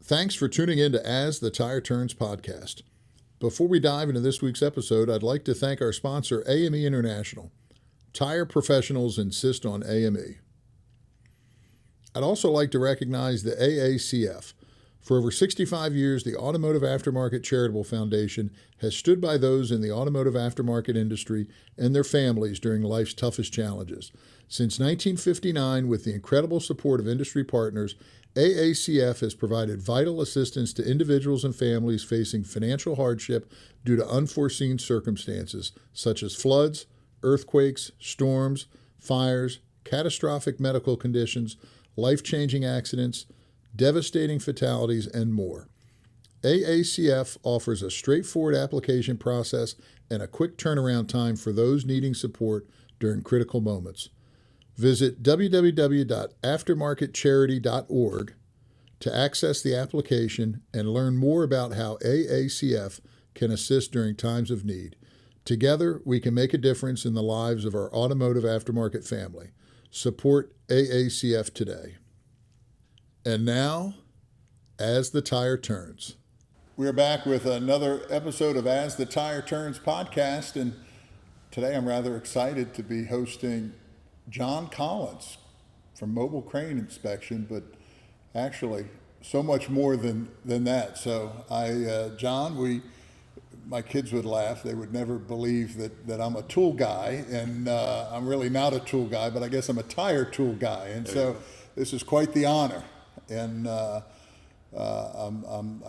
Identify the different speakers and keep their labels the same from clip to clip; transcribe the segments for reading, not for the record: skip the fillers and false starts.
Speaker 1: Thanks for tuning in to As the Tire Turns podcast. Before we dive into this week's episode, I'd like to thank our sponsor, AME International. Tire professionals insist on AME. I'd also like to recognize the AACF. For over 65 years, the Automotive Aftermarket Charitable Foundation has stood by those in the automotive aftermarket industry and their families during life's toughest challenges. Since 1959, with the incredible support of industry partners, AACF has provided vital assistance to individuals and families facing financial hardship due to unforeseen circumstances, such as floods, earthquakes, storms, fires, catastrophic medical conditions, life-changing accidents, devastating fatalities, and more. AACF offers a straightforward application process and a quick turnaround time for those needing support during critical moments. Visit www.aftermarketcharity.org to access the application and learn more about how AACF can assist during times of need. Together, we can make a difference in the lives of our automotive aftermarket family. Support AACF today. And now, As the Tire Turns. We're back with another episode of As the Tire Turns podcast, and today I'm rather excited to be hosting John Collins from Mobile Crane Inspection, but actually so much more than that. So John, my kids would laugh. They would never believe that I'm a tool guy, and I'm really not a tool guy, but I guess I'm a tire tool guy. And so this is quite the honor. And I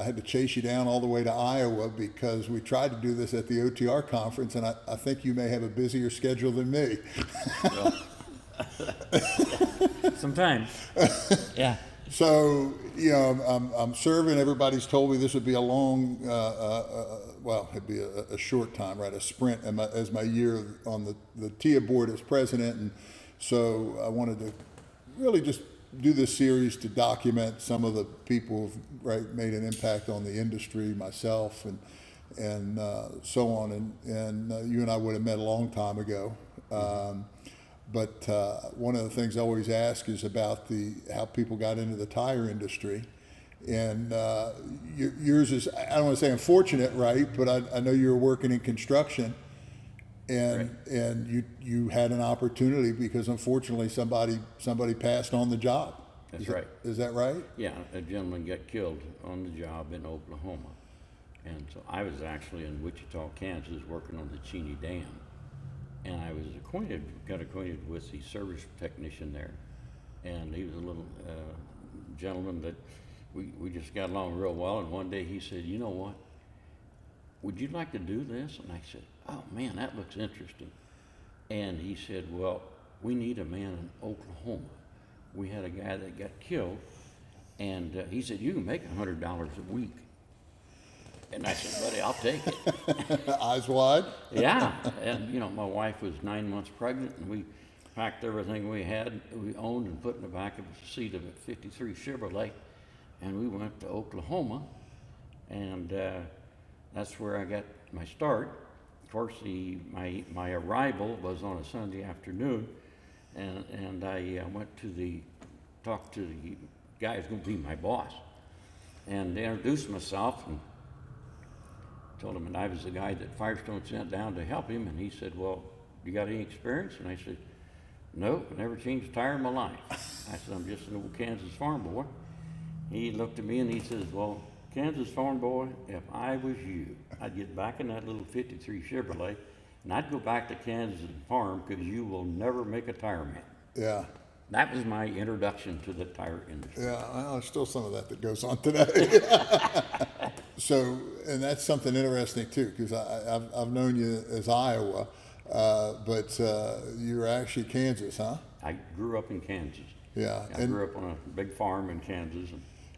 Speaker 1: had to chase you down all the way to Iowa because we tried to do this at the OTR conference, and I think you may have a busier schedule than me.
Speaker 2: Well, sometimes, yeah.
Speaker 1: So, I'm serving. Everybody's told me this would be a long, it'd be a short time, right? A sprint as my year on the TIA board as president. And so I wanted to really just do this series to document some of the people who've made an impact on the industry, myself, and so on. And you and I would have met a long time ago. But one of the things I always ask is about how people got into the tire industry. And yours is, I don't want to say unfortunate, right? But I know you were working in construction, and right. And you had an opportunity because unfortunately somebody passed on the job.
Speaker 2: That's right.
Speaker 1: Is that right?
Speaker 2: Yeah, a gentleman got killed on the job in Oklahoma. And so I was actually in Wichita, Kansas, working on the Cheney Dam. And I was got acquainted with the service technician there. And he was a little gentleman that we just got along real well. And one day he said, "You know what? Would you like to do this?" And I said, "Oh man, that looks interesting." And he said, "Well, we need a man in Oklahoma. We had a guy that got killed." And he said, "You can make $100 a week." And I said, "Buddy, I'll take it."
Speaker 1: Eyes wide?
Speaker 2: Yeah. And, my wife was 9 months pregnant, and we packed everything we owned and put in the back of the seat of a 53 Chevrolet, and we went to Oklahoma, and that's where I got my start. Of course, my arrival was on a Sunday afternoon, and I went to talk to the guy who's going to be my boss, and introduced myself, and told him, and I was the guy that Firestone sent down to help him, and he said, "Well, you got any experience?" And I said, "No, I never changed a tire in my life." I said, "I'm just an old Kansas farm boy." He looked at me and he says, "Well, Kansas farm boy, if I was you, I'd get back in that little 53 Chevrolet, and I'd go back to Kansas and farm because you will never make a tire man."
Speaker 1: Yeah.
Speaker 2: That was my introduction to the tire industry.
Speaker 1: Yeah, there's still some of that goes on today. So, and that's something interesting too, because I've known you as Iowa, but you're actually Kansas, huh?
Speaker 2: I grew up in Kansas.
Speaker 1: Yeah.
Speaker 2: I grew up on a big farm in Kansas.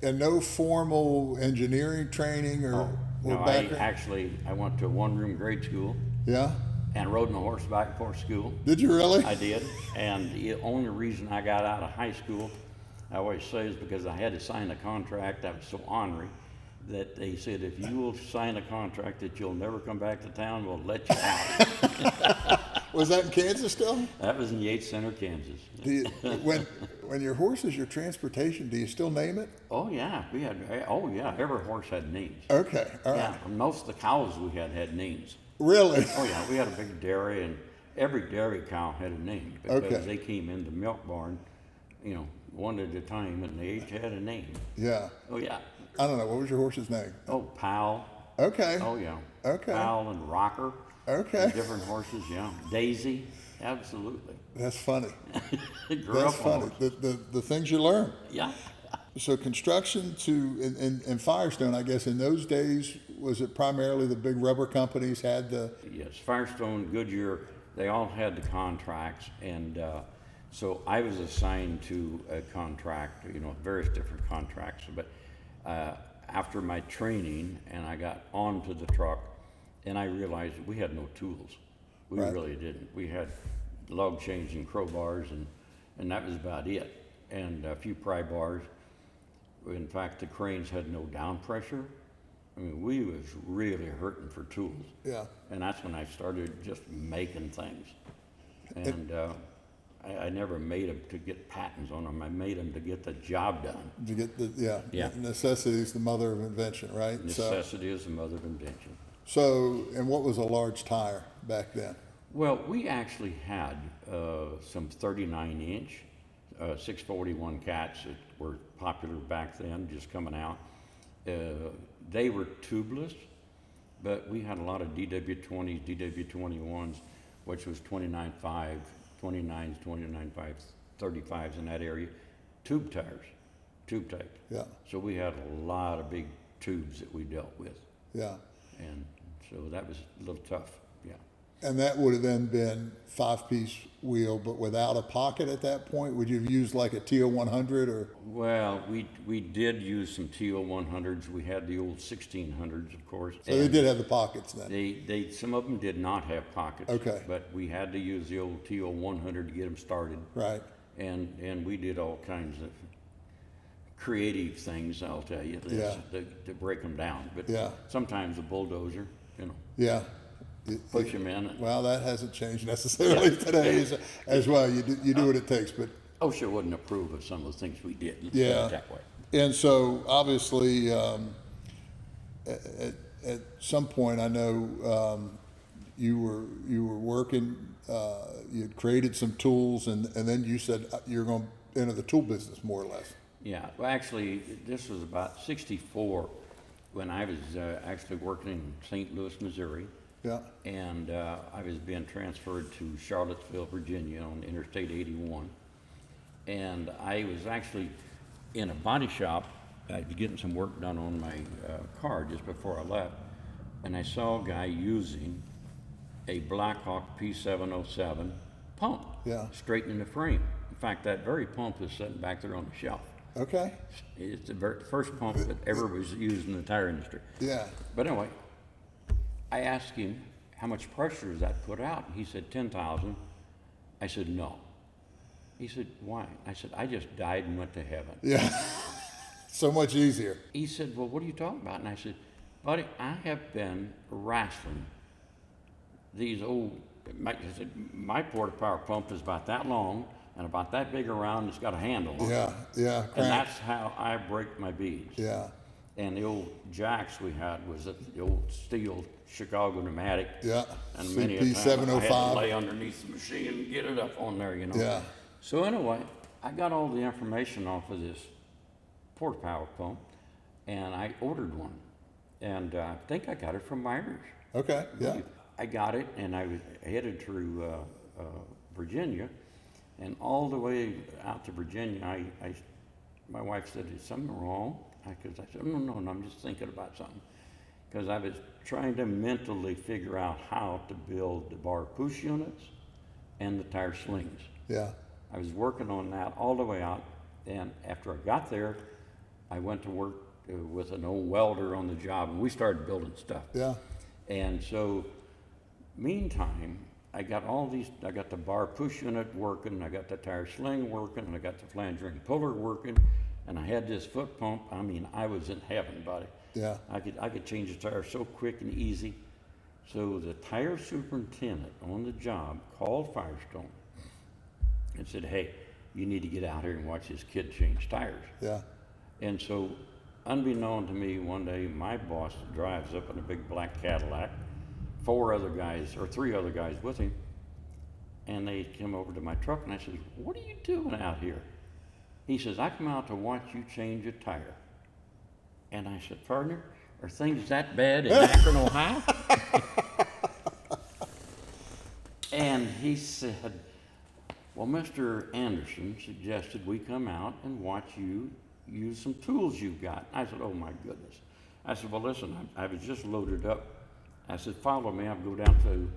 Speaker 1: And no formal engineering training or
Speaker 2: background? I went to a one-room grade school.
Speaker 1: Yeah.
Speaker 2: And rode my horseback before school.
Speaker 1: Did you really?
Speaker 2: I did. And the only reason I got out of high school, I always say, is because I had to sign a contract. I was so ornery that they said, "If you will sign a contract that you'll never come back to town, we'll let you out."
Speaker 1: Was that in Kansas still?
Speaker 2: That was in Yates Center, Kansas.
Speaker 1: Do you, when your horse is your transportation, do you still name it?
Speaker 2: Oh yeah, every horse had names.
Speaker 1: Okay, all right.
Speaker 2: Yeah, most of the cows we had names.
Speaker 1: Really?
Speaker 2: Oh yeah, we had a big dairy, and every dairy cow had a name because
Speaker 1: Okay.
Speaker 2: they came in the milk barn, one at a time, and they each had a name.
Speaker 1: Yeah.
Speaker 2: Oh yeah.
Speaker 1: I don't know. What was your horse's name?
Speaker 2: Oh, Pal.
Speaker 1: Okay.
Speaker 2: Oh yeah.
Speaker 1: Okay.
Speaker 2: Pal and Rocker.
Speaker 1: Okay.
Speaker 2: Different horses, yeah. Daisy, absolutely.
Speaker 1: That's funny.
Speaker 2: Grew
Speaker 1: That's
Speaker 2: up on
Speaker 1: funny.
Speaker 2: horses.
Speaker 1: The things you learn.
Speaker 2: Yeah.
Speaker 1: So construction in Firestone, I guess in those days, was it primarily the big rubber companies had the?
Speaker 2: Yes, Firestone, Goodyear, they all had the contracts, and so I was assigned to a contract, various different contracts. But after my training, and I got onto the truck, and I realized we had no tools. We
Speaker 1: Right.
Speaker 2: really didn't. We had lug chains and crowbars, and that was about it, and a few pry bars. In fact, the cranes had no down pressure. I mean, we was really hurting for tools.
Speaker 1: Yeah.
Speaker 2: And that's when I started just making things. And I never made them to get patents on them. I made them to get the job done.
Speaker 1: To get
Speaker 2: Yeah.
Speaker 1: necessity is the mother of invention, right?
Speaker 2: Necessity is the mother of invention.
Speaker 1: So, and what was a large tire back then?
Speaker 2: Well, we actually had some 39-inch 641 cats that were popular back then, just coming out. They were tubeless, but we had a lot of DW20s, DW21s, which was 29.5, 29s, 29.5, 35s in that area, tube tires, tube type.
Speaker 1: Yeah.
Speaker 2: So we had a lot of big tubes that we dealt with,
Speaker 1: Yeah.
Speaker 2: and so that was a little tough, yeah.
Speaker 1: And that would have then been 5-piece wheel, but without a pocket at that point? Would you have used like a TO 100 or?
Speaker 2: Well, we did use some TO 100s. We had the old 1600s, of course.
Speaker 1: So they did have the pockets then?
Speaker 2: They some of them did not have pockets.
Speaker 1: Okay.
Speaker 2: But we had to use the old TO 100 to get them started.
Speaker 1: Right.
Speaker 2: And we did all kinds of creative things, I'll tell you,
Speaker 1: Yeah.
Speaker 2: to break them down. But
Speaker 1: Yeah.
Speaker 2: sometimes a bulldozer,
Speaker 1: Yeah.
Speaker 2: push them in.
Speaker 1: Well, that hasn't changed necessarily today as well. You do what it takes, but.
Speaker 2: OSHA wouldn't approve of some of the things we did. Let's
Speaker 1: Yeah.
Speaker 2: put it that way.
Speaker 1: And so obviously, at some point, I know you were working. You had created some tools, and then you said you're going to enter the tool business more or less.
Speaker 2: Yeah, well, actually, this was about 64 when I was actually working in St. Louis, Missouri.
Speaker 1: Yeah.
Speaker 2: And I was being transferred to Charlottesville, Virginia on Interstate 81. And I was actually in a body shop. I was getting some work done on my car just before I left. And I saw a guy using a Blackhawk P707 pump,
Speaker 1: Yeah.
Speaker 2: straightening the frame. In fact, that very pump is sitting back there on the shelf.
Speaker 1: Okay.
Speaker 2: It's the first pump that ever was used in the tire industry.
Speaker 1: Yeah.
Speaker 2: But anyway, I asked him, how much pressure does that put out? And he said, 10,000. I said, no. He said, why? I said, I just died and went to heaven.
Speaker 1: Yeah. So much easier.
Speaker 2: He said, well, what are you talking about? And I said, buddy, I have been wrestling these old, my Porto-Power pump is about that long and about that big around. It's got a handle on it.
Speaker 1: Yeah. Yeah.
Speaker 2: And
Speaker 1: Crank.
Speaker 2: that's how I break my beads.
Speaker 1: Yeah.
Speaker 2: And the old jacks we had was the old steel Chicago pneumatic.
Speaker 1: Yeah.
Speaker 2: And many a
Speaker 1: CP
Speaker 2: time I had to
Speaker 1: 705.
Speaker 2: lay underneath the machine and get it up on there,
Speaker 1: Yeah.
Speaker 2: So anyway, I got all the information off of this Porto-Power pump, and I ordered one. And I think I got it from Myers.
Speaker 1: Okay. Yeah.
Speaker 2: I got it, and I was headed through Virginia, and all the way out to Virginia, my wife said, "Is something wrong?" Because I said, "No, I'm just thinking about something." Because I was trying to mentally figure out how to build the bar push units and the tire slings.
Speaker 1: Yeah.
Speaker 2: I was working on that all the way out, and after I got there, I went to work with an old welder on the job, and we started building stuff.
Speaker 1: Yeah.
Speaker 2: And so, meantime, I got the bar push unit working, I got the tire sling working, and I got the flanger and puller working, and I had this foot pump. I mean, I was in heaven, buddy.
Speaker 1: Yeah.
Speaker 2: I could change the tire so quick and easy. So the tire superintendent on the job called Firestone and said, hey, you need to get out here and watch this kid change tires.
Speaker 1: Yeah.
Speaker 2: And so, unbeknown to me, one day my boss drives up in a big black Cadillac, three other guys with him, and they come over to my truck, and I said, what are you doing out here? He says, I come out to watch you change a tire. And I said, partner, are things that bad in Akron, Ohio? And he said, well, Mr. Anderson suggested we come out and watch you use some tools you've got. I said, oh my goodness. I said, well, listen, I was just loaded up. I said, follow me, I'll go down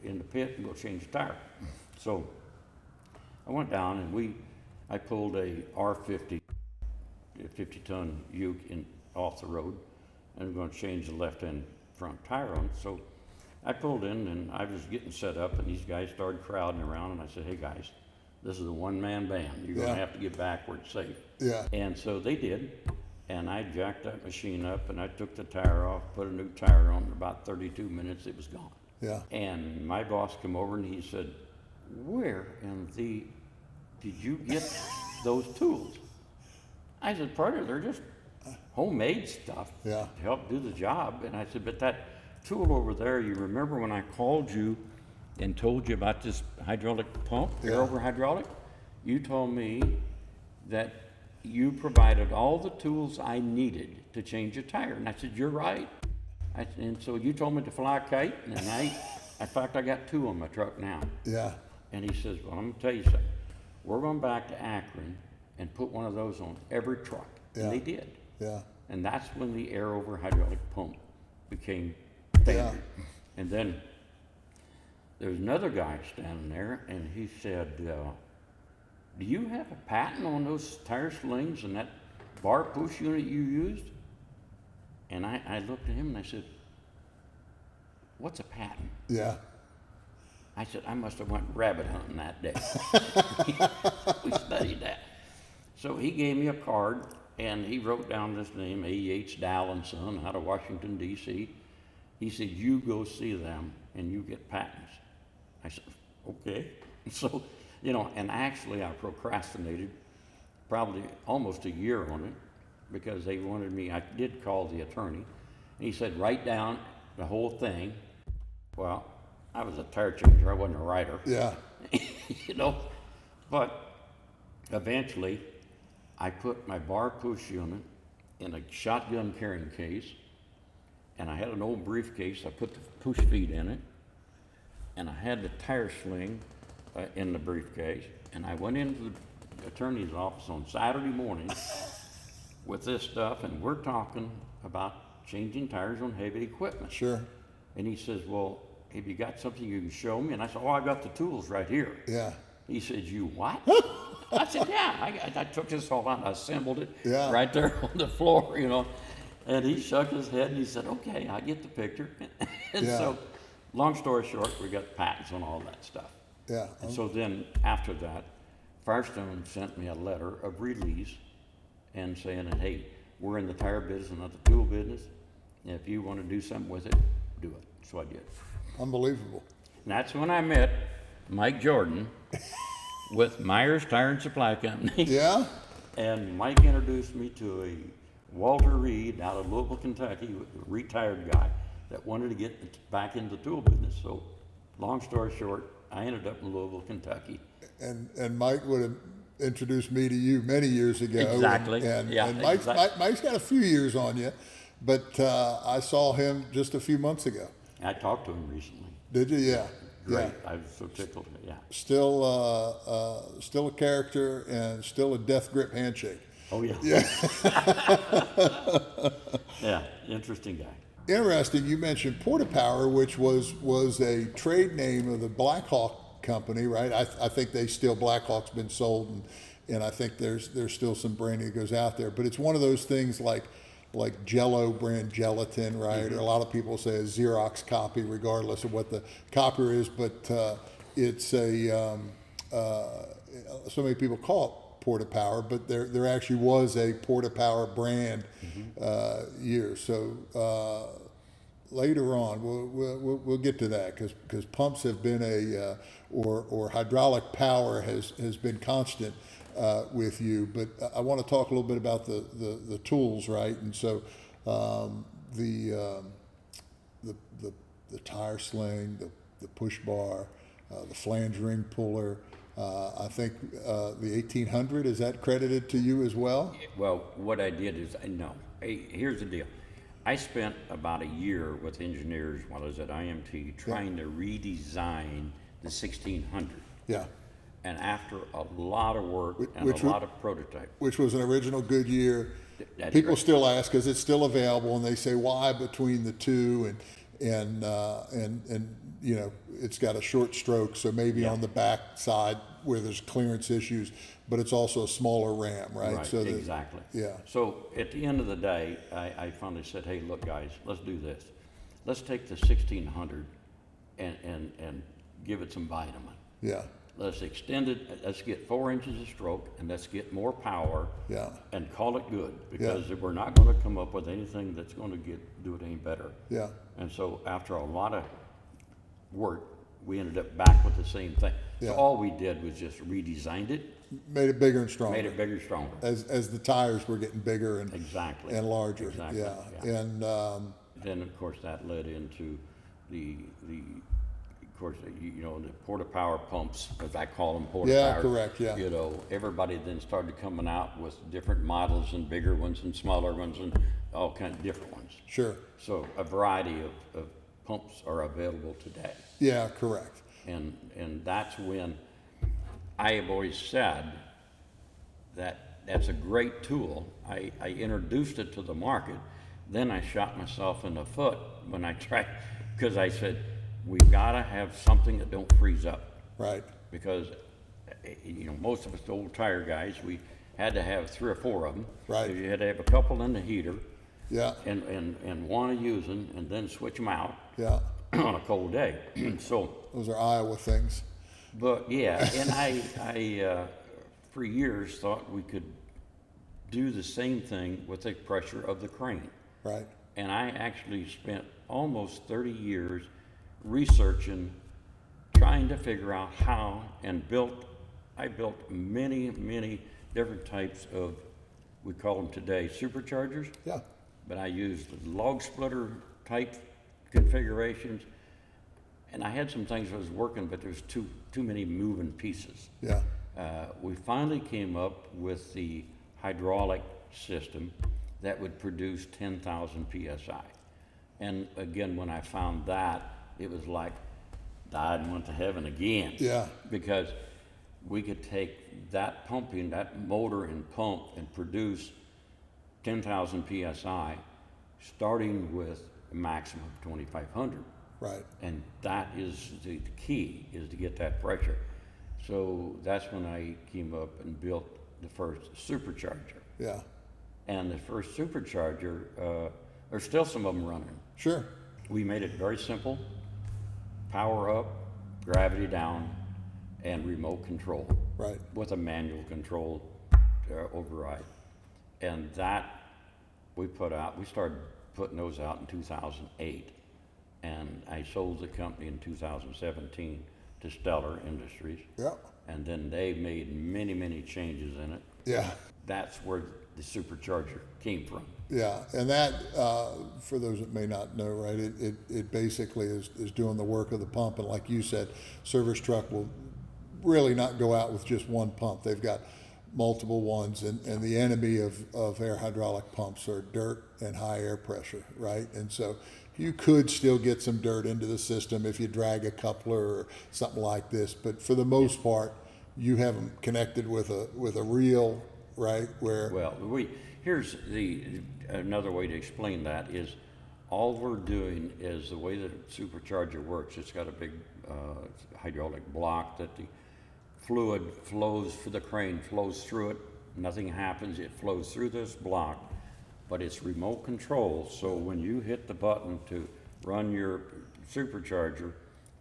Speaker 2: in the pit and go change the tire. So I went down and I pulled a R50, a 50-ton uke off the road, and I'm going to change the left-hand front tire on it. So I pulled in and I was getting set up, and these guys started crowding around, and I said, hey guys, this is a one-man band. You're going to have to get backwards safe.
Speaker 1: Yeah.
Speaker 2: And so they did, and I jacked that machine up, and I took the tire off, put a new tire on. In about 32 minutes, it was gone.
Speaker 1: Yeah.
Speaker 2: And my boss came over and he said, where in the did you get those tools? I said, partner, they're just homemade stuff
Speaker 1: Yeah.
Speaker 2: to help do the job. And I said, but that tool over there, you remember when I called you and told you about this hydraulic pump, air over hydraulic? You told me that you provided all the tools I needed to change a tire. And I said, you're right. And so you told me to fly a kite, and in fact, I got two on my truck now.
Speaker 1: Yeah.
Speaker 2: And he says, well, I'm gonna tell you something. We're going back to Akron and put one of those on every truck.
Speaker 1: Yeah.
Speaker 2: And they did.
Speaker 1: Yeah.
Speaker 2: And that's when the air over hydraulic pump became standard.
Speaker 1: Yeah.
Speaker 2: And then there's another guy standing there, and he said, do you have a patent on those tire slings and that bar push unit you used? And I looked at him and I said, what's a patent?
Speaker 1: Yeah.
Speaker 2: I said, I must have went rabbit hunting that day. We studied that. So he gave me a card, and he wrote down this name, A.H. Dow & Son, out of Washington, D.C. He said, you go see them, and you get patents. I said, okay. So, and actually I procrastinated probably almost a year on it, because they wanted me, I did call the attorney, and he said, write down the whole thing. Well, I was a tire changer, I wasn't a writer.
Speaker 1: Yeah.
Speaker 2: But eventually I put my bar push unit in a shotgun carrying case, and I had an old briefcase. I put the push feet in it, and I had the tire sling in the briefcase, and I went into the attorney's office on Saturday morning with this stuff, and we're talking about changing tires on heavy equipment.
Speaker 1: Sure.
Speaker 2: And he says, well, have you got something you can show me? And I said, oh, I got the tools right here.
Speaker 1: Yeah.
Speaker 2: He said, you what? I said, yeah, I took this all out and I assembled it right there on the floor, And he shook his head and he said, okay, I get the picture. And so, long story short, we got patents on all that stuff.
Speaker 1: Yeah.
Speaker 2: And so then after that, Firestone sent me a letter of release and saying that, hey, we're in the tire business, not the tool business. And if you want to do something with it, do it. So I did.
Speaker 1: Unbelievable.
Speaker 2: And that's when I met Mike Jordan with Myers Tire and Supply Company.
Speaker 1: Yeah?
Speaker 2: And Mike introduced me to a Walter Reed out of Louisville, Kentucky, a retired guy that wanted to get back into the tool business. So long story short, I ended up in Louisville, Kentucky.
Speaker 1: And Mike would have introduced me to you many years ago.
Speaker 2: Exactly.
Speaker 1: And Mike's got a few years on you, but I saw him just a few months ago.
Speaker 2: I talked to him recently.
Speaker 1: Did you? Yeah.
Speaker 2: Great.
Speaker 1: Yeah.
Speaker 2: I was so tickled. Yeah.
Speaker 1: Still a character and still a death grip handshake.
Speaker 2: Oh yeah.
Speaker 1: Yeah.
Speaker 2: Yeah. Interesting guy.
Speaker 1: Interesting. You mentioned Porto-Power, which was a trade name of the Blackhawk company, right? I think Blackhawk's been sold, and I think there's still some branding that goes out there. But it's one of those things like Jell-O brand gelatin, right?
Speaker 2: Mm-hmm.
Speaker 1: Or a lot of people say a Xerox copy, regardless of what the copy is. But it's so many people call it Porto-Power, but there actually was a Porto-Power brand years. So later on. We'll get to that because pumps have been or hydraulic power has been constant with you. But I want to talk a little bit about the tools, right? And so the tire sling, the push bar, the flange ring puller. I think the 1800, is that credited to you as well?
Speaker 2: Well, what I did is, here's the deal. I spent about a year with engineers while I was at IMT trying to redesign the 1600.
Speaker 1: Yeah.
Speaker 2: And after a lot of work and a lot of prototype.
Speaker 1: Which was an original Goodyear.
Speaker 2: That's
Speaker 1: People
Speaker 2: right.
Speaker 1: still ask because it's still available, and they say why between the two, and you know, it's got a short stroke, so maybe on the back side where there's clearance issues, but it's also a smaller ram, right?
Speaker 2: Right,
Speaker 1: So
Speaker 2: exactly.
Speaker 1: Yeah.
Speaker 2: So at the end of the day, I finally said, hey, look, guys, let's do this. Let's take the 1600 and give it some vitamin.
Speaker 1: Yeah.
Speaker 2: Let's extend it. Let's get 4 inches of stroke, and let's get more power.
Speaker 1: Yeah.
Speaker 2: And call it good, because we're not going to come up with anything that's going to do it any better.
Speaker 1: Yeah.
Speaker 2: And so after a lot of work, we ended up back with the same thing.
Speaker 1: Yeah.
Speaker 2: So all we did was just redesigned it,
Speaker 1: Made it bigger and stronger.
Speaker 2: made it bigger, stronger.
Speaker 1: As the tires were getting bigger and
Speaker 2: Exactly.
Speaker 1: and larger.
Speaker 2: Exactly,
Speaker 1: Yeah.
Speaker 2: yeah.
Speaker 1: And
Speaker 2: Then of course that led into the of course you know, the Porto-Power pumps, as I call them, Porto-Power.
Speaker 1: Yeah, correct, yeah.
Speaker 2: You know, everybody then started coming out with different models and bigger ones and smaller ones and all kinds of different ones.
Speaker 1: sure.
Speaker 2: So a variety of pumps are available today.
Speaker 1: Yeah, correct.
Speaker 2: And that's when I have always said that that's a great tool. I introduced it to the market, then I shot myself in the foot when I tried, because I said, we've got to have something that don't freeze up.
Speaker 1: Right.
Speaker 2: Because, you know, most of us old tire guys, we had to have 3 or 4 of them.
Speaker 1: Right.
Speaker 2: You had to have a couple in the heater.
Speaker 1: Yeah.
Speaker 2: And one to use them, and then switch them out
Speaker 1: Yeah.
Speaker 2: on a cold day. So,
Speaker 1: Those are Iowa things.
Speaker 2: but yeah, and I for years thought we could do the same thing with the pressure of the crane.
Speaker 1: Right.
Speaker 2: And I actually spent almost 30 years researching, trying to figure out how, and I built many, many different types of, we call them today superchargers.
Speaker 1: Yeah.
Speaker 2: But I used log splitter type configurations, and I had some things that was working, but there's too many moving pieces.
Speaker 1: Yeah.
Speaker 2: We finally came up with the hydraulic system that would produce 10,000 psi. And again, when I found that, it was like died and went to heaven again.
Speaker 1: Yeah.
Speaker 2: Because we could take that pumping, that motor and pump, and produce 10,000 psi, starting with a maximum of 2,500.
Speaker 1: Right.
Speaker 2: And that is the key, is to get that pressure. So that's when I came up and built the first supercharger.
Speaker 1: Yeah.
Speaker 2: And the first supercharger, there's still some of them running.
Speaker 1: Sure.
Speaker 2: We made it very simple: power up, gravity down, and remote control.
Speaker 1: Right.
Speaker 2: With a manual control override. And that we started putting those out in 2008. And I sold the company in 2017 to Stellar Industries.
Speaker 1: Yeah.
Speaker 2: And then they made many, many changes in it.
Speaker 1: Yeah.
Speaker 2: That's where the supercharger came from.
Speaker 1: Yeah, and that, for those that may not know, right, it basically is doing the work of the pump, and like you said, service truck will really not go out with just one pump. They've got multiple ones, and the enemy of air hydraulic pumps are dirt and high air pressure, right? And so you could still get some dirt into the system if you drag a coupler or something like this, but for the most part, you have them connected with a reel, right, where...
Speaker 2: Well, here's another way to explain that is all we're doing is the way that a supercharger works. It's got a big hydraulic block that the fluid flows for the crane, flows through it. Nothing happens. It flows through this block, but it's remote control. So when you hit the button to run your supercharger,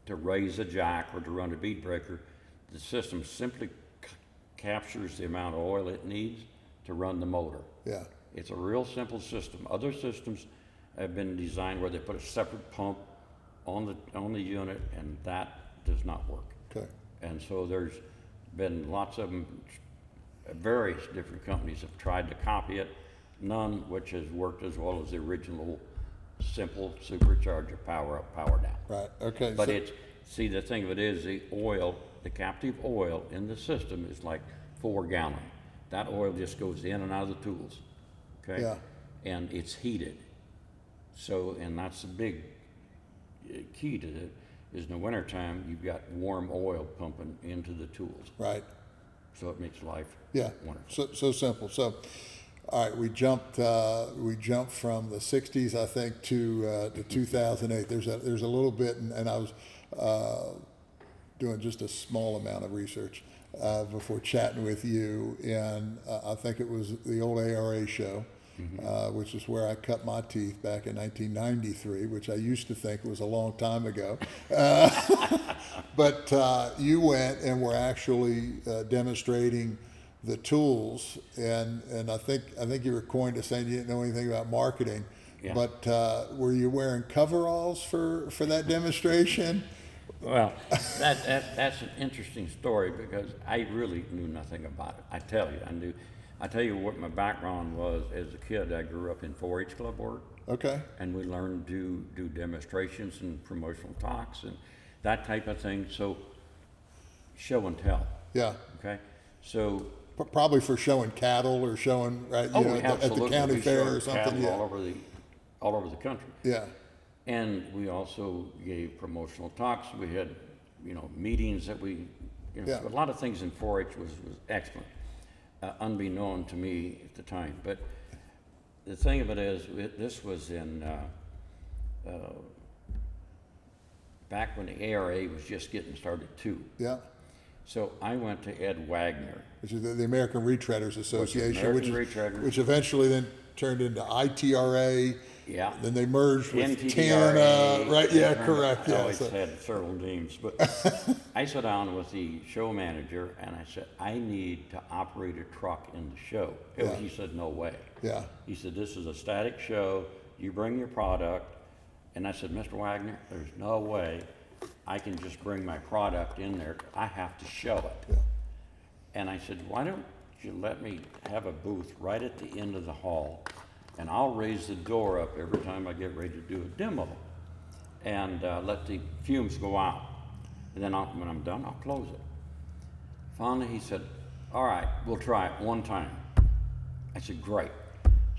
Speaker 2: to raise a jack or to run a bead breaker, the system simply captures the amount of oil it needs to run the motor.
Speaker 1: Yeah.
Speaker 2: It's a real simple system. Other systems have been designed where they put a separate pump on the unit, and that does not work.
Speaker 1: Okay.
Speaker 2: And so there's been lots of them, various different companies have tried to copy it, none which has worked as well as the original simple supercharger power up, power down.
Speaker 1: Right. Okay.
Speaker 2: But see, the thing of it is the oil, the captive oil in the system is like 4 gallon. That oil just goes in and out of the tools, okay?
Speaker 1: Yeah.
Speaker 2: And it's heated. So, and that's the big key to it, is in the wintertime, you've got warm oil pumping into the tools.
Speaker 1: Right.
Speaker 2: So it makes life wonderful.
Speaker 1: So simple. So, all right, we jumped from the '60s, I think, to 2008. There's a little bit, and I was doing just a small amount of research before chatting with you, and I think it was the old ARA show, which is where I cut my teeth back in 1993, which I used to think was a long time ago. But you went and were actually demonstrating the tools, and I think you were coined to saying you didn't know anything about marketing.
Speaker 2: Yeah.
Speaker 1: But were you wearing coveralls for that demonstration?
Speaker 2: Well, that's an interesting story because I really knew nothing about it. I tell you what my background was as a kid. I grew up in 4-H club work. Okay. And we learned to do demonstrations and promotional talks and that type of thing. So show and tell.
Speaker 1: Yeah.
Speaker 2: Okay. So
Speaker 1: probably for showing cattle or showing at the county fair or something. Yeah.
Speaker 2: all over the country.
Speaker 1: Yeah.
Speaker 2: And we also gave promotional talks. We had, meetings that we, a lot of things in 4-H was excellent, unbeknown to me at the time. But the thing of it is, this was in back when the ARA was just getting started too.
Speaker 1: Yeah.
Speaker 2: So I went to Ed Wagner,
Speaker 1: which is the American Retreaders Association, which eventually then turned into ITRA.
Speaker 2: Yeah.
Speaker 1: Then they merged with
Speaker 2: NTDRA,
Speaker 1: TANA, right? Yeah, correct.
Speaker 2: I
Speaker 1: Yeah.
Speaker 2: always had several names, but I sat down with the show manager and I said, I need to operate a truck in the show.
Speaker 1: Yeah.
Speaker 2: He said, no way.
Speaker 1: Yeah.
Speaker 2: He said, this is a static show. You bring your product. And I said, Mr. Wagner, there's no way I can just bring my product in there. I have to show it.
Speaker 1: Yeah.
Speaker 2: And I said, why don't you let me have a booth right at the end of the hall, and I'll raise the door up every time I get ready to do a demo and let the fumes go out. And then when I'm done, I'll close it. Finally, he said, all right, we'll try it one time. I said, great.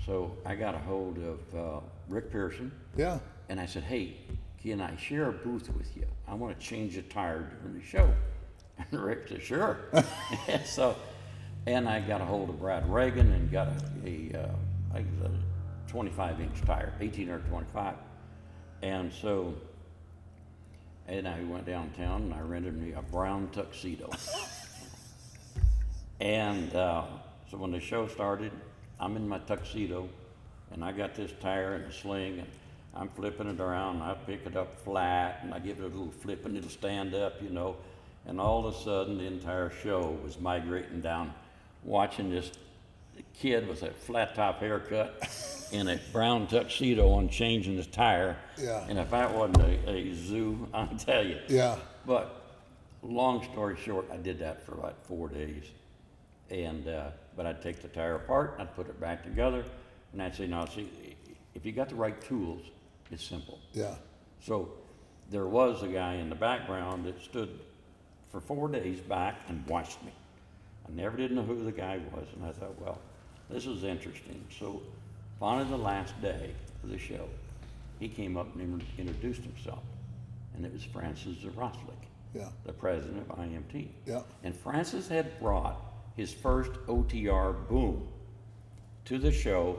Speaker 2: So I got a hold of Rick Pearson.
Speaker 1: Yeah.
Speaker 2: And I said, hey, can I share a booth with you? I want to change a tire during the show. And Rick said, sure. And I got a hold of Brad Ragan and got a 25-inch tire, 18 or 25. And I went downtown and I rented me a brown tuxedo. And so when the show started, I'm in my tuxedo and I got this tire in a sling and I'm flipping it around, and I pick it up flat, and I give it a little flip, and it'll stand up, And all of a sudden, the entire show was migrating down, watching this kid with a flat-top haircut in a brown tuxedo on changing the tire.
Speaker 1: Yeah.
Speaker 2: And if that wasn't a zoo, I'll tell you.
Speaker 1: Yeah.
Speaker 2: But long story short, I did that for like 4 days. And but I'd take the tire apart, I'd put it back together, and I'd say, now, see, if you got the right tools, it's simple.
Speaker 1: Yeah.
Speaker 2: So there was a guy in the background that stood for 4 days back and watched me. I never did know who the guy was, and I thought, well, this is interesting. So finally, the last day of the show, he came up and introduced himself, and it was Francis Zrostlik, the president of IMT.
Speaker 1: Yeah.
Speaker 2: And Francis had brought his first OTR boom to the show,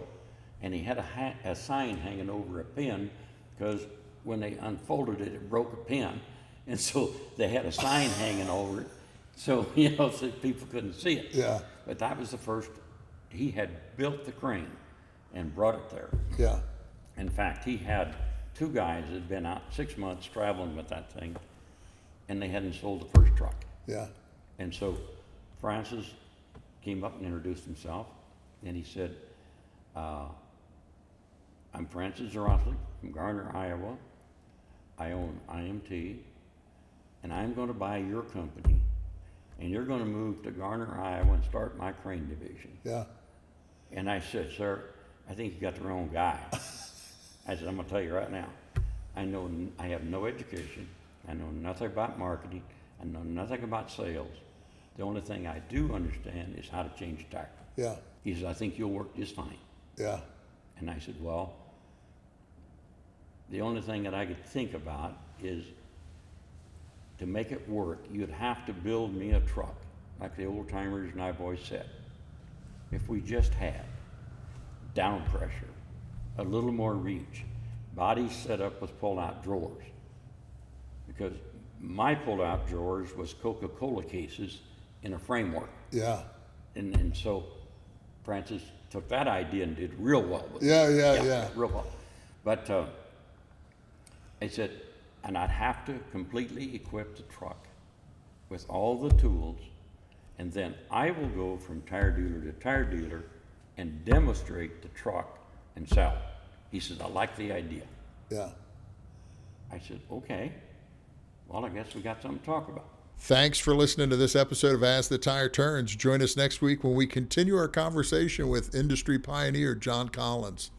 Speaker 2: and he had a sign hanging over a pin because when they unfolded it, it broke a pin. And so they had a sign hanging over it, so people couldn't see it.
Speaker 1: Yeah.
Speaker 2: But that was the first. He had built the crane and brought it there.
Speaker 1: Yeah.
Speaker 2: In fact, he had 2 guys that had been out 6 months traveling with that thing, and they hadn't sold the first truck.
Speaker 1: Yeah.
Speaker 2: And so Francis came up and introduced himself, and he said, I'm Francis Zrostlik from Garner, Iowa. I own IMT, and I'm going to buy your company, and you're going to move to Garner, Iowa, and start my crane division.
Speaker 1: Yeah.
Speaker 2: And I said, sir, I think you got the wrong guy. I said, I'm going to tell you right now, I have no education. I know nothing about marketing. I know nothing about sales. The only thing I do understand is how to change a tire.
Speaker 1: Yeah.
Speaker 2: He said, I think you'll work just fine.
Speaker 1: Yeah.
Speaker 2: And I said, well, the only thing that I could think about is to make it work, you'd have to build me a truck, like the old timers and I've always said. If we just had down pressure, a little more reach, bodies set up with pull-out drawers. Because my pull-out drawers was Coca-Cola cases in a framework.
Speaker 1: Yeah.
Speaker 2: And so Francis took that idea and did real well with it.
Speaker 1: Yeah.
Speaker 2: Real well. But I said, and I'd have to completely equip the truck with all the tools, and then I will go from tire dealer to tire dealer and demonstrate the truck and sell it. He said, I like the idea.
Speaker 1: Yeah.
Speaker 2: I said, okay, well, I guess we got something to talk about.
Speaker 1: Thanks for listening to this episode of As the Tire Turns. Join us next week when we continue our conversation with industry pioneer John Collins.